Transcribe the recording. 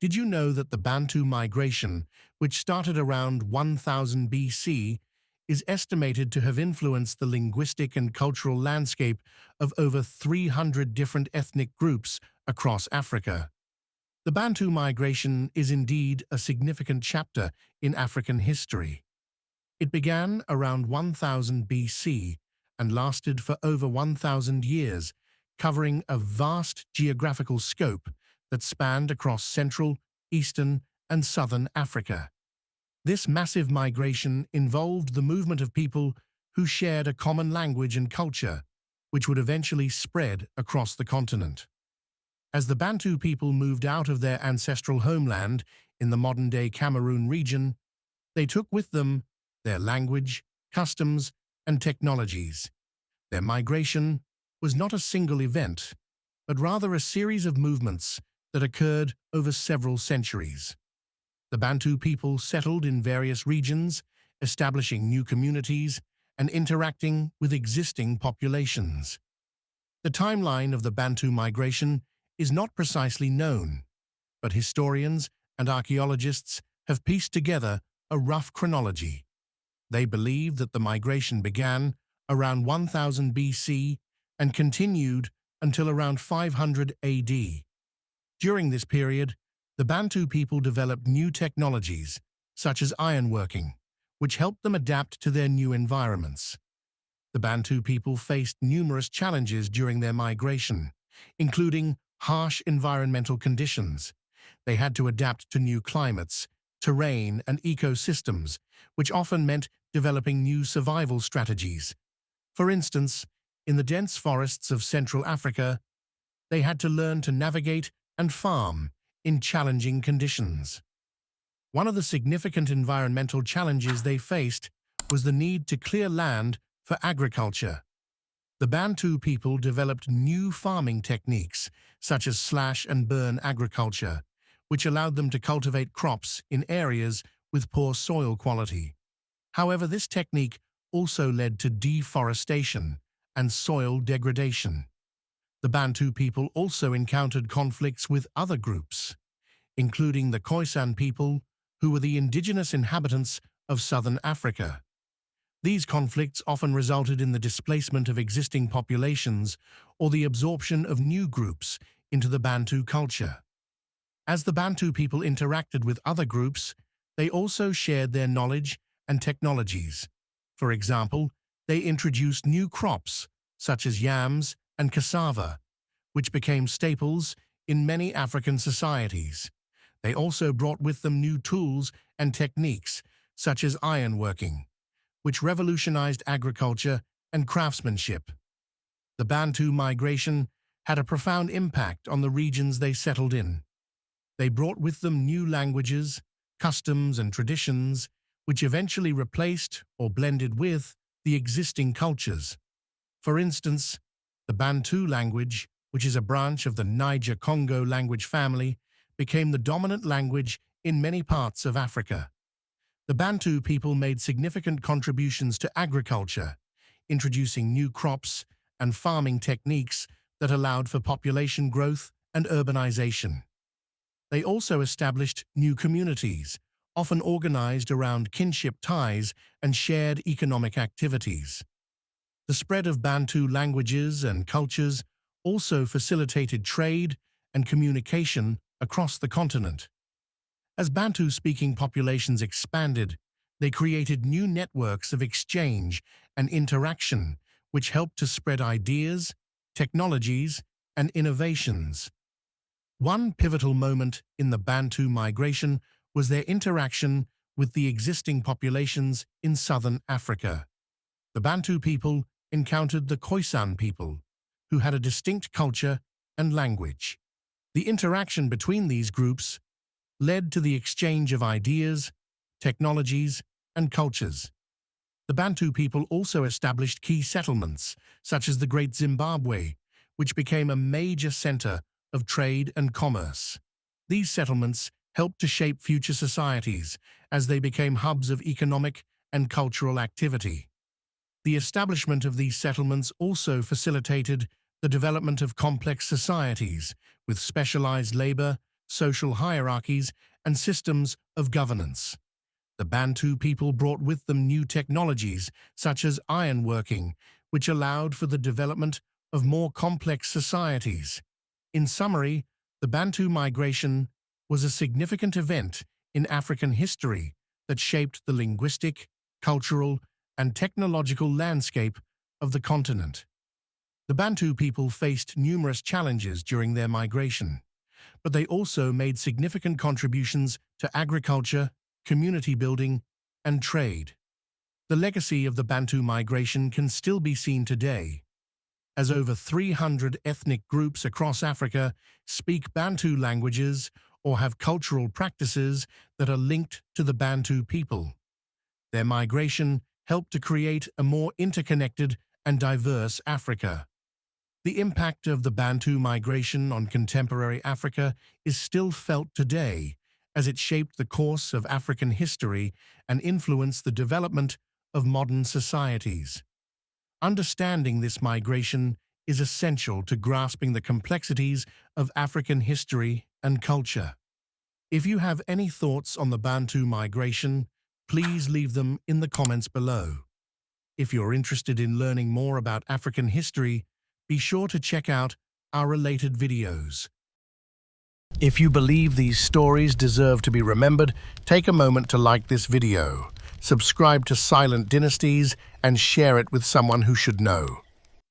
Did you know that the Bantu migration, which started around 1000 BC, is estimated to have influenced the linguistic and cultural landscape of over 300 different ethnic groups across Africa? The Bantu migration is indeed a significant chapter in African history. It began around 1000 BC and lasted for over 1000 years, covering a vast geographical scope that spanned across Central, Eastern, and Southern Africa. This massive migration involved the movement of people who shared a common language and culture, which would eventually spread across the continent. As the Bantu people moved out of their ancestral homeland in the modern-day Cameroon region, they took with them their language, customs, and technologies. Their migration was not a single event, but rather a series of movements that occurred over several centuries. The Bantu people settled in various regions, establishing new communities and interacting with existing populations. The timeline of the Bantu migration is not precisely known, but historians and archaeologists have pieced together a rough chronology. They believe that the migration began around 1000 BC and continued until around 500 AD. During this period, the Bantu people developed new technologies, such as ironworking, which helped them adapt to their new environments. The Bantu people faced numerous challenges during their migration, including harsh environmental conditions. They had to adapt to new climates, terrain, and ecosystems, which often meant developing new survival strategies. For instance, in the dense forests of Central Africa, they had to learn to navigate and farm in challenging conditions. One of the significant environmental challenges they faced was the need to clear land for agriculture. The Bantu people developed new farming techniques, such as slash-and-burn agriculture, which allowed them to cultivate crops in areas with poor soil quality. However, this technique also led to deforestation and soil degradation. The Bantu people also encountered conflicts with other groups, including the Khoisan people, who were the indigenous inhabitants of southern Africa. These conflicts often resulted in the displacement of existing populations or the absorption of new groups into the Bantu culture. As the Bantu people interacted with other groups, they also shared their knowledge and technologies. For example, they introduced new crops, such as yams and cassava, which became staples in many African societies. They also brought with them new tools and techniques, such as ironworking, which revolutionized agriculture and craftsmanship. The Bantu migration had a profound impact on the regions they settled in. They brought with them new languages, customs, and traditions, which eventually replaced or blended with the existing cultures. For instance, the Bantu language, which is a branch of the Niger-Congo language family, became the dominant language in many parts of Africa. The Bantu people made significant contributions to agriculture, introducing new crops and farming techniques that allowed for population growth and urbanization. They also established new communities, often organized around kinship ties and shared economic activities. The spread of Bantu languages and cultures also facilitated trade and communication across the continent. As Bantu-speaking populations expanded, they created new networks of exchange and interaction, which helped to spread ideas, technologies, and innovations. One pivotal moment in the Bantu migration was their interaction with the existing populations in southern Africa. The Bantu people encountered the Khoisan people, who had a distinct culture and language. The interaction between these groups led to the exchange of ideas, technologies, and cultures. The Bantu people also established key settlements, such as the Great Zimbabwe, which became a major center of trade and commerce. These settlements helped to shape future societies as they became hubs of economic and cultural activity. The establishment of these settlements also facilitated the development of complex societies with specialized labor social hierarchies, and systems of governance. The Bantu people brought with them new technologies, such as ironworking, which allowed for the development of more complex societies. In summary, the Bantu migration was a significant event in African history that shaped the linguistic, cultural, and technological landscape of the continent. The Bantu people faced numerous challenges during their migration, but they also made significant contributions to agriculture, community building, and trade. The legacy of the Bantu migration can still be seen today, as over 300 ethnic groups across Africa speak Bantu languages or have cultural practices that are linked to the Bantu people. Their migration helped to create a more interconnected and diverse Africa. The impact of the Bantu migration on contemporary Africa is still felt today, as it shaped the course of African history and influenced the development of modern societies. Understanding this migration is essential to grasping the complexities of African history and culture. If you have any thoughts on the Bantu migration, please leave them in the comments below. If you're interested in learning more about African history, be sure to check out our related videos. If you believe these stories deserve to be remembered, take a moment to like this video, subscribe to Silent Dynasties, and share it with someone who should know.